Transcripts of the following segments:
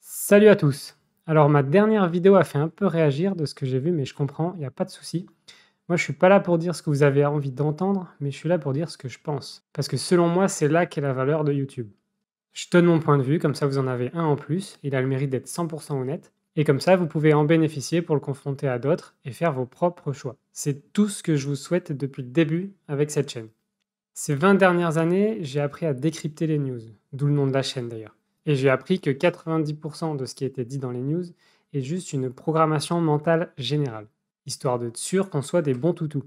Salut à tous! Alors ma dernière vidéo a fait un peu réagir de ce que j'ai vu, mais je comprends, il n'y a pas de souci. Moi je suis pas là pour dire ce que vous avez envie d'entendre, mais je suis là pour dire ce que je pense. Parce que selon moi, c'est là qu'est la valeur de YouTube. Je donne mon point de vue, comme ça vous en avez un en plus, il a le mérite d'être 100% honnête, et comme ça vous pouvez en bénéficier pour le confronter à d'autres et faire vos propres choix. C'est tout ce que je vous souhaite depuis le début avec cette chaîne. Ces 20 dernières années, j'ai appris à décrypter les news, d'où le nom de la chaîne d'ailleurs. Et j'ai appris que 90% de ce qui était dit dans les news est juste une programmation mentale générale, histoire d'être sûr qu'on soit des bons toutous.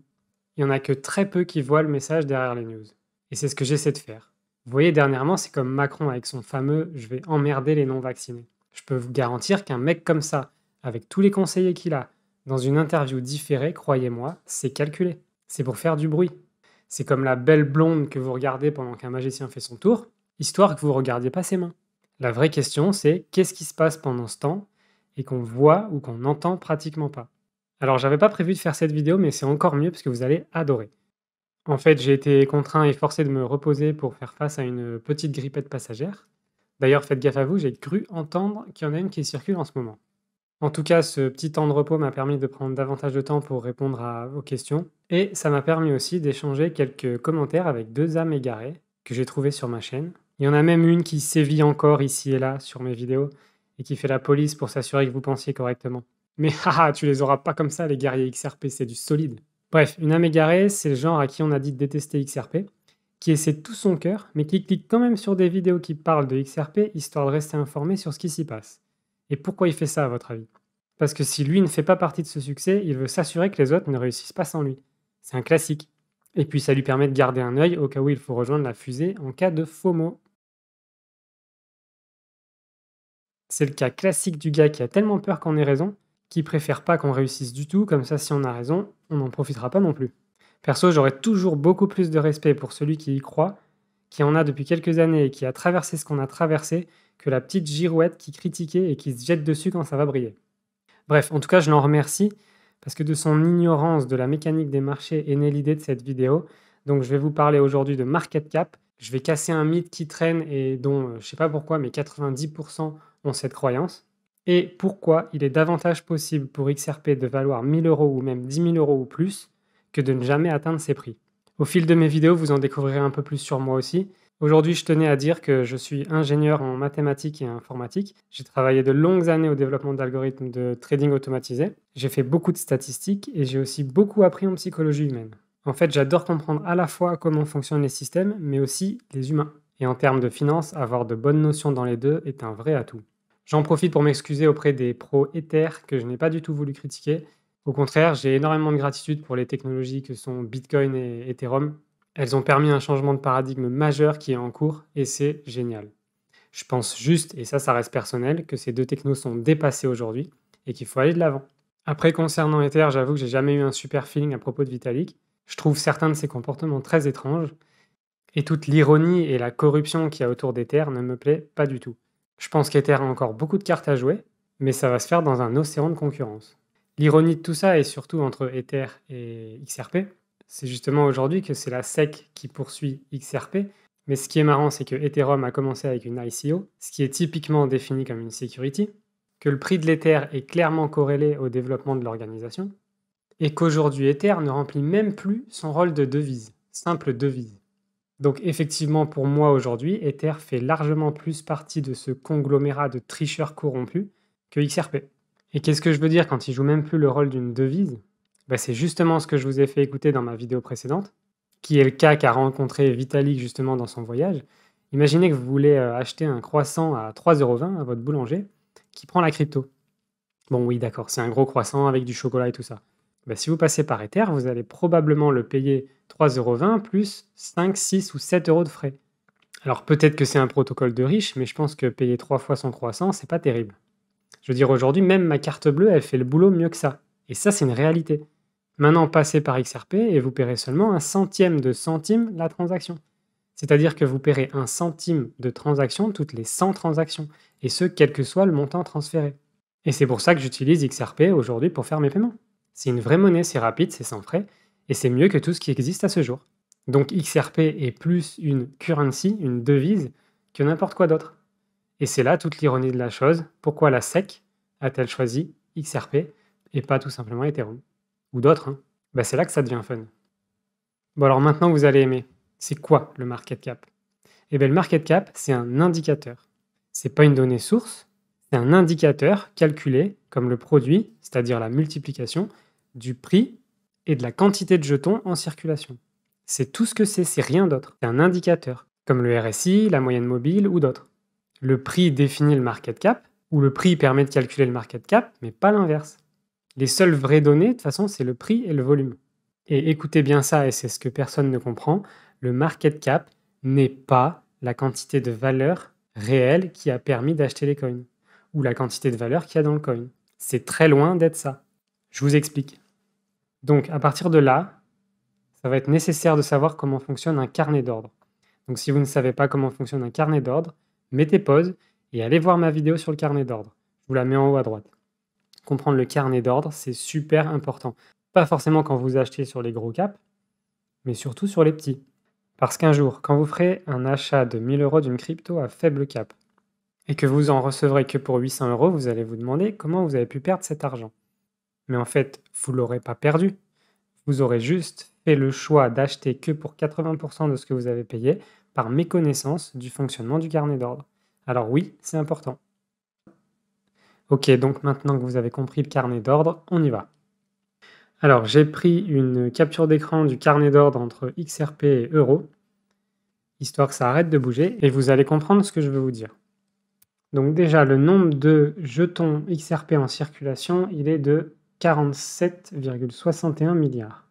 Il y en a que très peu qui voient le message derrière les news. Et c'est ce que j'essaie de faire. Vous voyez, dernièrement, c'est comme Macron avec son fameux «je vais emmerder les non-vaccinés». Je peux vous garantir qu'un mec comme ça, avec tous les conseillers qu'il a, dans une interview différée, croyez-moi, c'est calculé. C'est pour faire du bruit. C'est comme la belle blonde que vous regardez pendant qu'un magicien fait son tour, histoire que vous ne regardiez pas ses mains. La vraie question, c'est qu'est-ce qui se passe pendant ce temps et qu'on voit ou qu'on n'entend pratiquement pas. Alors, j'avais pas prévu de faire cette vidéo, mais c'est encore mieux parce que vous allez adorer. En fait, j'ai été contraint et forcé de me reposer pour faire face à une petite grippette passagère. D'ailleurs, faites gaffe à vous, j'ai cru entendre qu'il y en a une qui circule en ce moment. En tout cas, ce petit temps de repos m'a permis de prendre davantage de temps pour répondre à vos questions et ça m'a permis aussi d'échanger quelques commentaires avec 2 âmes égarées que j'ai trouvées sur ma chaîne. Il y en a même une qui sévit encore ici et là sur mes vidéos et qui fait la police pour s'assurer que vous pensiez correctement. Mais haha, tu les auras pas comme ça les guerriers XRP, c'est du solide. Bref, une âme égarée, c'est le genre à qui on a dit de détester XRP, qui essaie de tout son cœur, mais qui clique quand même sur des vidéos qui parlent de XRP histoire de rester informé sur ce qui s'y passe. Et pourquoi il fait ça à votre avis? Parce que si lui ne fait pas partie de ce succès, il veut s'assurer que les autres ne réussissent pas sans lui. C'est un classique. Et puis ça lui permet de garder un œil au cas où il faut rejoindre la fusée en cas de FOMO. C'est le cas classique du gars qui a tellement peur qu'on ait raison, qu'il préfère pas qu'on réussisse du tout, comme ça si on a raison, on n'en profitera pas non plus. Perso, j'aurais toujours beaucoup plus de respect pour celui qui y croit, qui en a depuis quelques années et qui a traversé ce qu'on a traversé, que la petite girouette qui critiquait et qui se jette dessus quand ça va briller. Bref, en tout cas, je l'en remercie parce que de son ignorance de la mécanique des marchés est née l'idée de cette vidéo. Donc, je vais vous parler aujourd'hui de market cap. Je vais casser un mythe qui traîne et dont, je sais pas pourquoi, mais 90% ont cette croyance. Et pourquoi il est davantage possible pour XRP de valoir 1000 euros ou même 10 000 euros ou plus que de ne jamais atteindre ces prix. Au fil de mes vidéos, vous en découvrirez un peu plus sur moi aussi. Aujourd'hui, je tenais à dire que je suis ingénieur en mathématiques et informatique. J'ai travaillé de longues années au développement d'algorithmes de trading automatisé. J'ai fait beaucoup de statistiques et j'ai aussi beaucoup appris en psychologie humaine. En fait, j'adore comprendre à la fois comment fonctionnent les systèmes, mais aussi les humains. Et en termes de finance, avoir de bonnes notions dans les deux est un vrai atout. J'en profite pour m'excuser auprès des pros Ether que je n'ai pas du tout voulu critiquer. Au contraire, j'ai énormément de gratitude pour les technologies que sont Bitcoin et Ethereum. Elles ont permis un changement de paradigme majeur qui est en cours et c'est génial. Je pense juste, et ça reste personnel, que ces deux technos sont dépassés aujourd'hui et qu'il faut aller de l'avant. Après, concernant Ether, j'avoue que j'ai jamais eu un super feeling à propos de Vitalik. Je trouve certains de ses comportements très étranges et toute l'ironie et la corruption qu'il y a autour d'Ether ne me plaît pas du tout. Je pense qu'Ether a encore beaucoup de cartes à jouer, mais ça va se faire dans un océan de concurrence. L'ironie de tout ça est surtout entre Ether et XRP. C'est justement aujourd'hui que c'est la SEC qui poursuit XRP. Mais ce qui est marrant, c'est que Ethereum a commencé avec une ICO, ce qui est typiquement défini comme une security, que le prix de l'Ether est clairement corrélé au développement de l'organisation, et qu'aujourd'hui Ether ne remplit même plus son rôle de devise, simple devise. Donc effectivement, pour moi aujourd'hui, Ether fait largement plus partie de ce conglomérat de tricheurs corrompus que XRP. Et qu'est-ce que je veux dire quand il joue même plus le rôle d'une devise? C'est justement ce que je vous ai fait écouter dans ma vidéo précédente, qui est le cas qu'a rencontré Vitalik justement dans son voyage. Imaginez que vous voulez acheter un croissant à 3,20 € à votre boulanger qui prend la crypto. Bon oui d'accord, c'est un gros croissant avec du chocolat et tout ça. Si vous passez par Ether, vous allez probablement le payer 3,20 € plus 5, 6 ou 7 € de frais. Alors peut-être que c'est un protocole de riche, mais je pense que payer 3 fois son croissant, c'est pas terrible. Je veux dire, aujourd'hui, même ma carte bleue, elle fait le boulot mieux que ça. Et ça, c'est une réalité. Maintenant, passez par XRP et vous paierez seulement un centième de centime la transaction. C'est-à-dire que vous paierez un centime de transaction toutes les 100 transactions, et ce, quel que soit le montant transféré. Et c'est pour ça que j'utilise XRP aujourd'hui pour faire mes paiements. C'est une vraie monnaie, c'est rapide, c'est sans frais, et c'est mieux que tout ce qui existe à ce jour. Donc XRP est plus une currency, une devise, que n'importe quoi d'autre. Et c'est là toute l'ironie de la chose. Pourquoi la SEC a-t-elle choisi XRP et pas tout simplement Ethereum? Ou d'autres, hein? Bah, c'est là que ça devient fun. Bon alors maintenant vous allez aimer. C'est quoi le market cap? Eh bien le market cap, c'est un indicateur. C'est pas une donnée source, c'est un indicateur calculé comme le produit, c'est-à-dire la multiplication, du prix et de la quantité de jetons en circulation. C'est tout ce que c'est rien d'autre. C'est un indicateur, comme le RSI, la moyenne mobile ou d'autres. Le prix définit le market cap, ou le prix permet de calculer le market cap, mais pas l'inverse. Les seules vraies données, de toute façon, c'est le prix et le volume. Et écoutez bien ça, et c'est ce que personne ne comprend, le market cap n'est pas la quantité de valeur réelle qui a permis d'acheter les coins, ou la quantité de valeur qu'il y a dans le coin. C'est très loin d'être ça. Je vous explique. Donc à partir de là, ça va être nécessaire de savoir comment fonctionne un carnet d'ordre. Donc si vous ne savez pas comment fonctionne un carnet d'ordre, mettez pause et allez voir ma vidéo sur le carnet d'ordre. Je vous la mets en haut à droite. Comprendre le carnet d'ordre, c'est super important. Pas forcément quand vous achetez sur les gros caps, mais surtout sur les petits. Parce qu'un jour, quand vous ferez un achat de 1000 € d'une crypto à faible cap, et que vous en recevrez que pour 800 €, vous allez vous demander comment vous avez pu perdre cet argent. Mais en fait, vous ne l'aurez pas perdu. Vous aurez juste fait le choix d'acheter que pour 80% de ce que vous avez payé par méconnaissance du fonctionnement du carnet d'ordre. Alors oui, c'est important. Ok, donc maintenant que vous avez compris le carnet d'ordre, on y va. Alors, j'ai pris une capture d'écran du carnet d'ordre entre XRP et Euro, histoire que ça arrête de bouger, et vous allez comprendre ce que je veux vous dire. Donc déjà, le nombre de jetons XRP en circulation, il est de 47,61 milliards.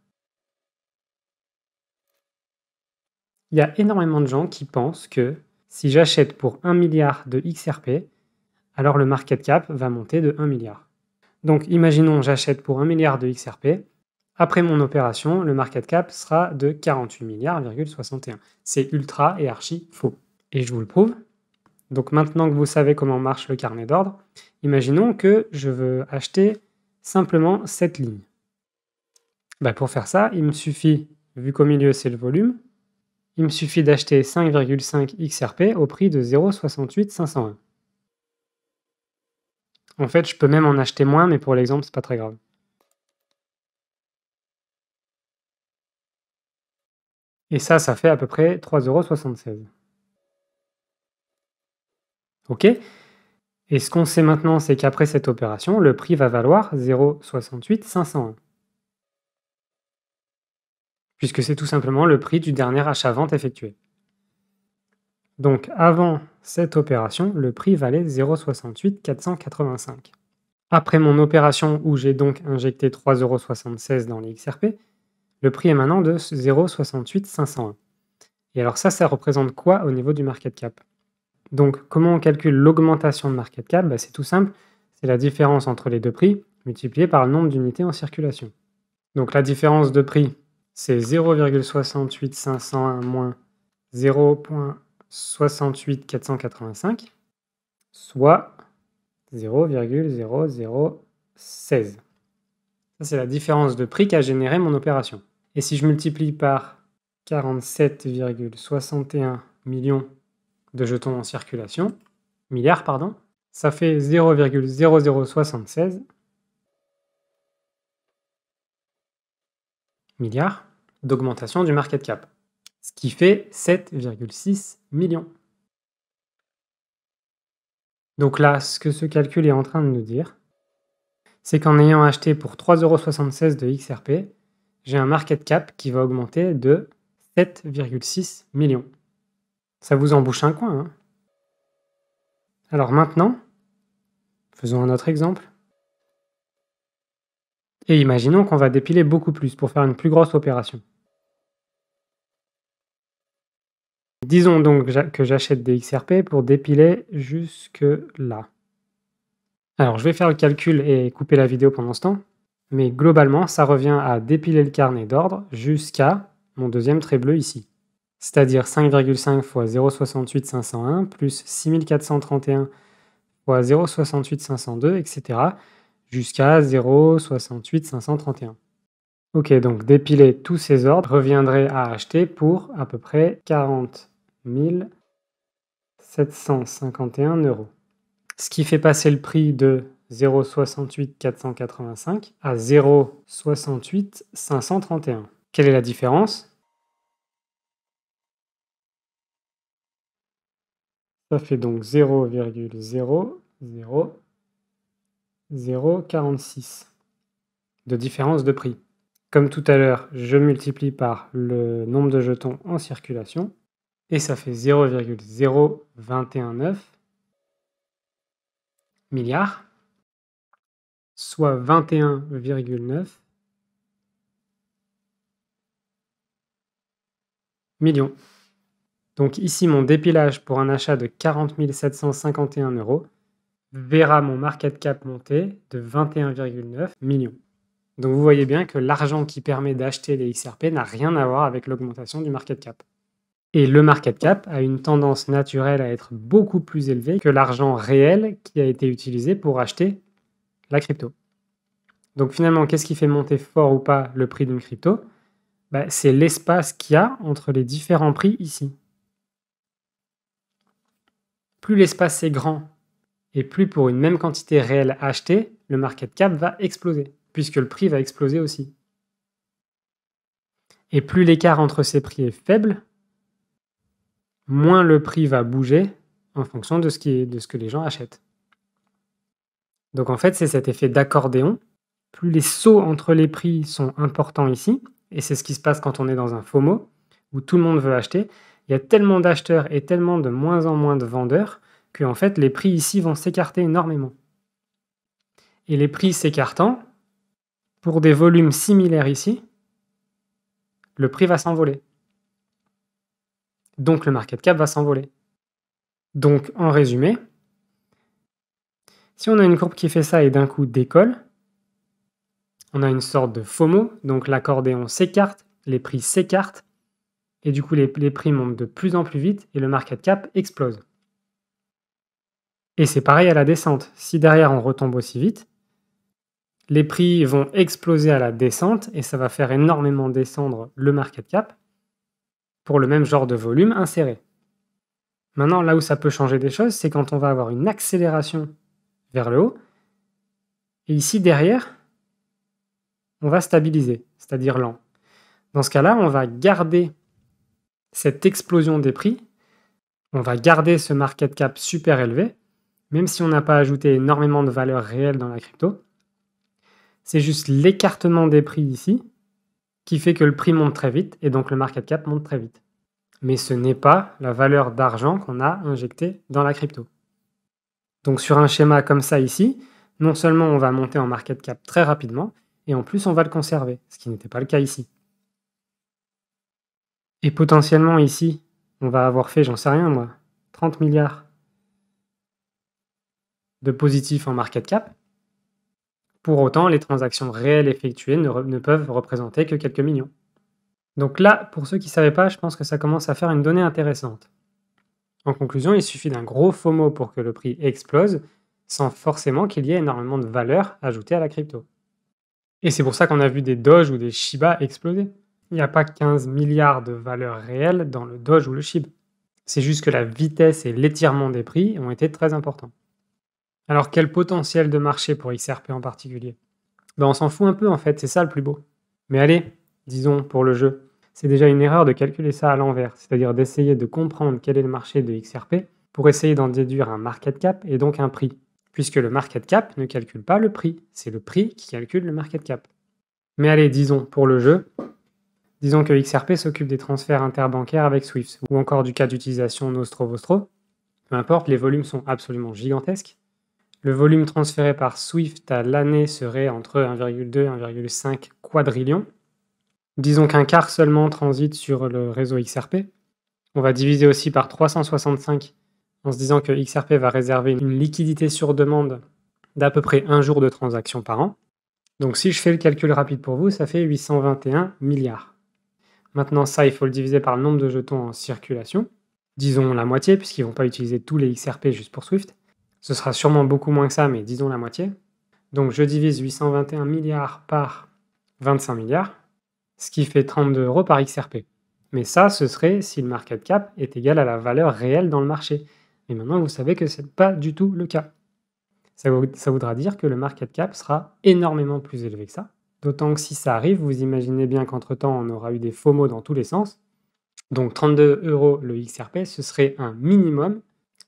Il y a énormément de gens qui pensent que si j'achète pour 1 milliard de XRP, alors le market cap va monter de 1 milliard. Donc imaginons j'achète pour 1 milliard de XRP, après mon opération, le market cap sera de 48 milliards,61. C'est ultra et archi faux. Et je vous le prouve. Donc maintenant que vous savez comment marche le carnet d'ordre, imaginons que je veux acheter simplement cette ligne. Bah pour faire ça, il me suffit, vu qu'au milieu c'est le volume, il me suffit d'acheter 5,5 XRP au prix de 0,68501. En fait, je peux même en acheter moins, mais pour l'exemple, c'est pas très grave. Et ça fait à peu près 3,76 €. OK? Et ce qu'on sait maintenant, c'est qu'après cette opération, le prix va valoir 0,68501. Puisque c'est tout simplement le prix du dernier achat-vente effectué. Donc avant cette opération, le prix valait 0,68485. Après mon opération où j'ai donc injecté 3,76 € dans les XRP, le prix est maintenant de 0,68501. Et alors ça représente quoi au niveau du market cap? Donc comment on calcule l'augmentation de market cap? C'est tout simple, c'est la différence entre les deux prix multiplié par le nombre d'unités en circulation. Donc la différence de prix, c'est 0,68501 moins 0,68485, soit 0,0016. Ça, c'est la différence de prix qu'a généré mon opération. Et si je multiplie par 47,61 millions de jetons en circulation, milliards, pardon, ça fait 0,0076 milliards d'augmentation du market cap, ce qui fait 7,6 millions. Donc là, ce que ce calcul est en train de nous dire, c'est qu'en ayant acheté pour 3,76 € de XRP, j'ai un market cap qui va augmenter de 7,6 millions. Ça vous embouche un coin, hein? Alors maintenant, faisons un autre exemple. Et imaginons qu'on va dépiler beaucoup plus pour faire une plus grosse opération. Disons donc que j'achète des XRP pour dépiler jusque là. Alors je vais faire le calcul et couper la vidéo pendant ce temps, mais globalement ça revient à dépiler le carnet d'ordre jusqu'à mon deuxième trait bleu ici. C'est-à-dire 5,5 fois 0,68501 plus 6431 fois 0,68502, etc. jusqu'à 0,68531. Ok, donc dépiler tous ces ordres reviendrait à acheter pour à peu près 40 751 €. Ce qui fait passer le prix de 0,68 485 à 0,68 531. Quelle est la différence? Ça fait donc 0,00046 de différence de prix. Comme tout à l'heure, je multiplie par le nombre de jetons en circulation et ça fait 0,0219 milliards, soit 21,9 millions. Donc ici, mon dépilage pour un achat de 40 751 € verra mon market cap monter de 21,9 millions. Donc vous voyez bien que l'argent qui permet d'acheter les XRP n'a rien à voir avec l'augmentation du market cap. Et le market cap a une tendance naturelle à être beaucoup plus élevé que l'argent réel qui a été utilisé pour acheter la crypto. Donc finalement, qu'est-ce qui fait monter fort ou pas le prix d'une crypto? C'est l'espace qu'il y a entre les différents prix ici. Plus l'espace est grand et plus pour une même quantité réelle achetée, le market cap va exploser, puisque le prix va exploser aussi. Et plus l'écart entre ces prix est faible, moins le prix va bouger en fonction de ce que les gens achètent. Donc en fait, c'est cet effet d'accordéon. Plus les sauts entre les prix sont importants ici, et c'est ce qui se passe quand on est dans un FOMO, où tout le monde veut acheter, il y a tellement d'acheteurs et tellement de moins en moins de vendeurs que en fait, les prix ici vont s'écarter énormément. Et les prix s'écartant, pour des volumes similaires ici, le prix va s'envoler. Donc le market cap va s'envoler. Donc en résumé, si on a une courbe qui fait ça et d'un coup décolle, on a une sorte de FOMO, donc l'accordéon s'écarte, les prix s'écartent, et du coup les prix montent de plus en plus vite et le market cap explose. Et c'est pareil à la descente. Si derrière on retombe aussi vite, les prix vont exploser à la descente et ça va faire énormément descendre le market cap pour le même genre de volume inséré. Maintenant, là où ça peut changer des choses, c'est quand on va avoir une accélération vers le haut. Et ici, derrière, on va stabiliser, c'est-à-dire lent. Dans ce cas-là, on va garder cette explosion des prix, on va garder ce market cap super élevé, même si on n'a pas ajouté énormément de valeur réelle dans la crypto. C'est juste l'écartement des prix ici qui fait que le prix monte très vite et donc le market cap monte très vite. Mais ce n'est pas la valeur d'argent qu'on a injectée dans la crypto. Donc sur un schéma comme ça ici, non seulement on va monter en market cap très rapidement, et en plus on va le conserver, ce qui n'était pas le cas ici. Et potentiellement ici, on va avoir fait, j'en sais rien moi, 30 milliards de positifs en market cap. Pour autant, les transactions réelles effectuées ne peuvent représenter que quelques millions. Donc là, pour ceux qui ne savaient pas, je pense que ça commence à faire une donnée intéressante. En conclusion, il suffit d'un gros FOMO pour que le prix explose, sans forcément qu'il y ait énormément de valeur ajoutée à la crypto. Et c'est pour ça qu'on a vu des Doge ou des Shiba exploser. Il n'y a pas 15 milliards de valeur réelle dans le Doge ou le Shiba. C'est juste que la vitesse et l'étirement des prix ont été très importants. Alors quel potentiel de marché pour XRP en particulier? On s'en fout un peu en fait, c'est ça le plus beau. Mais allez, disons pour le jeu, c'est déjà une erreur de calculer ça à l'envers, c'est-à-dire d'essayer de comprendre quel est le marché de XRP pour essayer d'en déduire un market cap et donc un prix, puisque le market cap ne calcule pas le prix, c'est le prix qui calcule le market cap. Mais allez, disons pour le jeu, disons que XRP s'occupe des transferts interbancaires avec Swift, ou encore du cas d'utilisation Nostro-Vostro. Peu importe, les volumes sont absolument gigantesques. Le volume transféré par Swift à l'année serait entre 1,2 et 1,5 quadrillion. Disons qu'un quart seulement transite sur le réseau XRP. On va diviser aussi par 365 en se disant que XRP va réserver une liquidité sur demande d'à peu près 1 jour de transaction par an. Donc si je fais le calcul rapide pour vous, ça fait 821 milliards. Maintenant ça, il faut le diviser par le nombre de jetons en circulation. Disons la moitié, puisqu'ils ne vont pas utiliser tous les XRP juste pour Swift. Ce sera sûrement beaucoup moins que ça, mais disons la moitié. Donc je divise 821 milliards par 25 milliards, ce qui fait 32 € par XRP. Mais ça, ce serait si le market cap est égal à la valeur réelle dans le marché. Et maintenant, vous savez que ce n'est pas du tout le cas. Ça voudra dire que le market cap sera énormément plus élevé que ça. D'autant que si ça arrive, vous imaginez bien qu'entre-temps, on aura eu des FOMO dans tous les sens. Donc 32 € le XRP, ce serait un minimum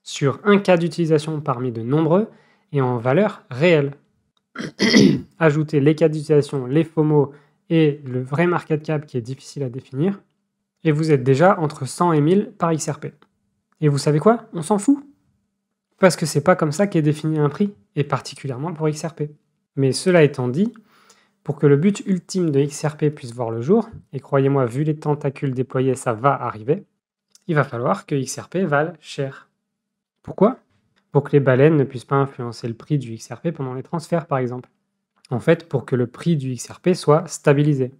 sur un cas d'utilisation parmi de nombreux et en valeur réelle. Ajoutez les cas d'utilisation, les FOMO et le vrai market cap qui est difficile à définir, et vous êtes déjà entre 100 et 1000 par XRP. Et vous savez quoi? On s'en fout. Parce que c'est pas comme ça qu'est défini un prix, et particulièrement pour XRP. Mais cela étant dit, pour que le but ultime de XRP puisse voir le jour, et croyez-moi, vu les tentacules déployés, ça va arriver, il va falloir que XRP vale cher. Pourquoi? Pour que les baleines ne puissent pas influencer le prix du XRP pendant les transferts, par exemple. En fait, pour que le prix du XRP soit stabilisé.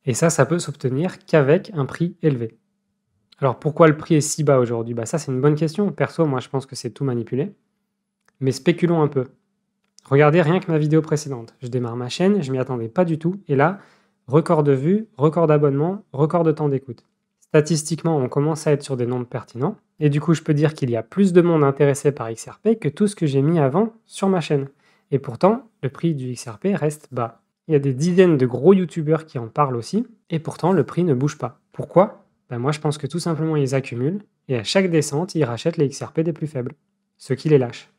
Et ça peut s'obtenir qu'avec un prix élevé. Alors pourquoi le prix est si bas aujourd'hui? Ça c'est une bonne question. Perso, moi je pense que c'est tout manipulé. Mais spéculons un peu. Regardez rien que ma vidéo précédente. Je démarre ma chaîne, je m'y attendais pas du tout. Et là, record de vues, record d'abonnements, record de temps d'écoute. Statistiquement, on commence à être sur des nombres pertinents. Et du coup, je peux dire qu'il y a plus de monde intéressé par XRP que tout ce que j'ai mis avant sur ma chaîne. Et pourtant, le prix du XRP reste bas. Il y a des dizaines de gros youtubeurs qui en parlent aussi, et pourtant le prix ne bouge pas. Pourquoi? Moi je pense que tout simplement ils accumulent, et à chaque descente, ils rachètent les XRP des plus faibles, ceux qui les lâchent.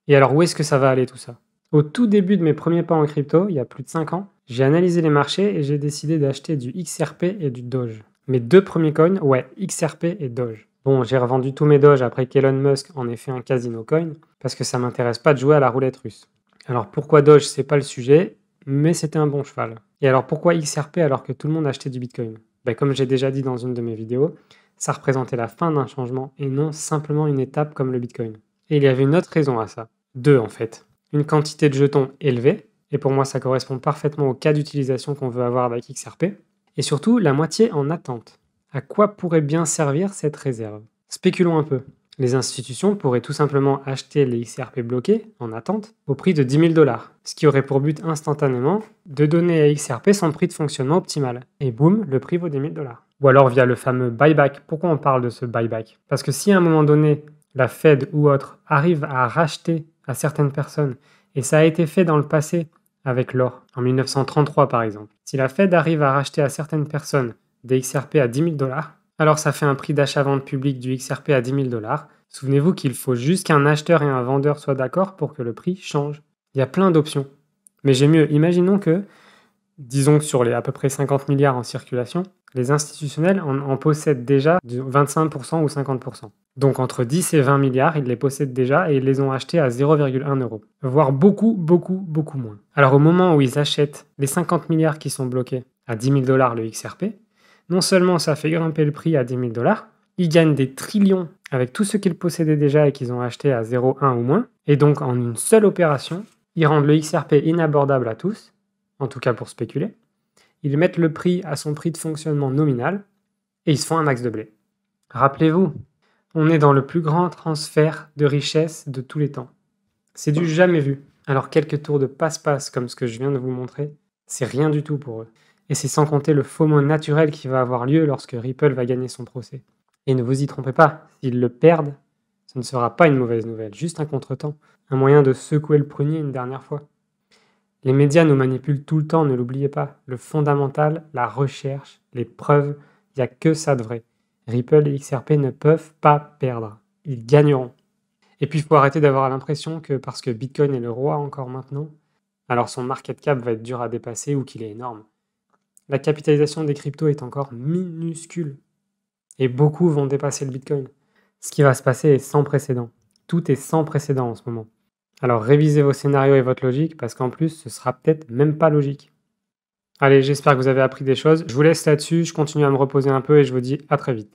Et alors où est-ce que ça va aller tout ça? Au tout début de mes premiers pas en crypto, il y a plus de 5 ans, j'ai analysé les marchés et j'ai décidé d'acheter du XRP et du Doge. Mes deux premiers coins, ouais, XRP et Doge. Bon, j'ai revendu tous mes Doge après qu'Elon Musk en ait fait un casino coin, parce que ça m'intéresse pas de jouer à la roulette russe. Alors pourquoi Doge, c'est pas le sujet, mais c'était un bon cheval. Et alors pourquoi XRP alors que tout le monde achetait du Bitcoin? Comme j'ai déjà dit dans une de mes vidéos, ça représentait la fin d'un changement et non simplement une étape comme le Bitcoin. Et il y avait une autre raison à ça. Deux en fait. Une quantité de jetons élevée, et pour moi ça correspond parfaitement au cas d'utilisation qu'on veut avoir avec XRP, et surtout la moitié en attente. À quoi pourrait bien servir cette réserve? Spéculons un peu. Les institutions pourraient tout simplement acheter les XRP bloqués en attente au prix de 10 000 $, ce qui aurait pour but instantanément de donner à XRP son prix de fonctionnement optimal. Et boum, le prix vaut 10 000 $. Ou alors via le fameux buyback. Pourquoi on parle de ce buyback? Parce que si à un moment donné, la Fed ou autre arrive à racheter à certaines personnes, et ça a été fait dans le passé avec l'or, en 1933 par exemple, si la Fed arrive à racheter à certaines personnes des XRP à 10 000 $, alors ça fait un prix d'achat-vente public du XRP à 10 000 $. Souvenez-vous qu'il faut juste qu'un acheteur et un vendeur soient d'accord pour que le prix change. Il y a plein d'options. Mais j'ai mieux, imaginons que, disons que sur les à peu près 50 milliards en circulation, les institutionnels en possèdent déjà de 25% ou 50%. Donc entre 10 et 20 milliards, ils les possèdent déjà et ils les ont achetés à 0,1 €. Voire beaucoup, beaucoup, beaucoup moins. Alors au moment où ils achètent les 50 milliards qui sont bloqués à 10 000 $ le XRP, non seulement ça fait grimper le prix à 10 000 $, ils gagnent des trillions avec tout ce qu'ils possédaient déjà et qu'ils ont acheté à 0,1 ou moins, et donc en une seule opération, ils rendent le XRP inabordable à tous, en tout cas pour spéculer, ils mettent le prix à son prix de fonctionnement nominal, et ils se font un max de blé. Rappelez-vous, on est dans le plus grand transfert de richesse de tous les temps. C'est du jamais vu. Alors quelques tours de passe-passe comme ce que je viens de vous montrer, c'est rien du tout pour eux. Et c'est sans compter le FOMO naturel qui va avoir lieu lorsque Ripple va gagner son procès. Et ne vous y trompez pas, s'ils le perdent, ce ne sera pas une mauvaise nouvelle, juste un contretemps, un moyen de secouer le prunier une dernière fois. Les médias nous manipulent tout le temps, ne l'oubliez pas. Le fondamental, la recherche, les preuves, il n'y a que ça de vrai. Ripple et XRP ne peuvent pas perdre, ils gagneront. Et puis il faut arrêter d'avoir l'impression que parce que Bitcoin est le roi encore maintenant, alors son market cap va être dur à dépasser ou qu'il est énorme. La capitalisation des cryptos est encore minuscule. Et beaucoup vont dépasser le Bitcoin. Ce qui va se passer est sans précédent. Tout est sans précédent en ce moment. Alors révisez vos scénarios et votre logique, parce qu'en plus, ce sera peut-être même pas logique. Allez, j'espère que vous avez appris des choses. Je vous laisse là-dessus, je continue à me reposer un peu et je vous dis à très vite.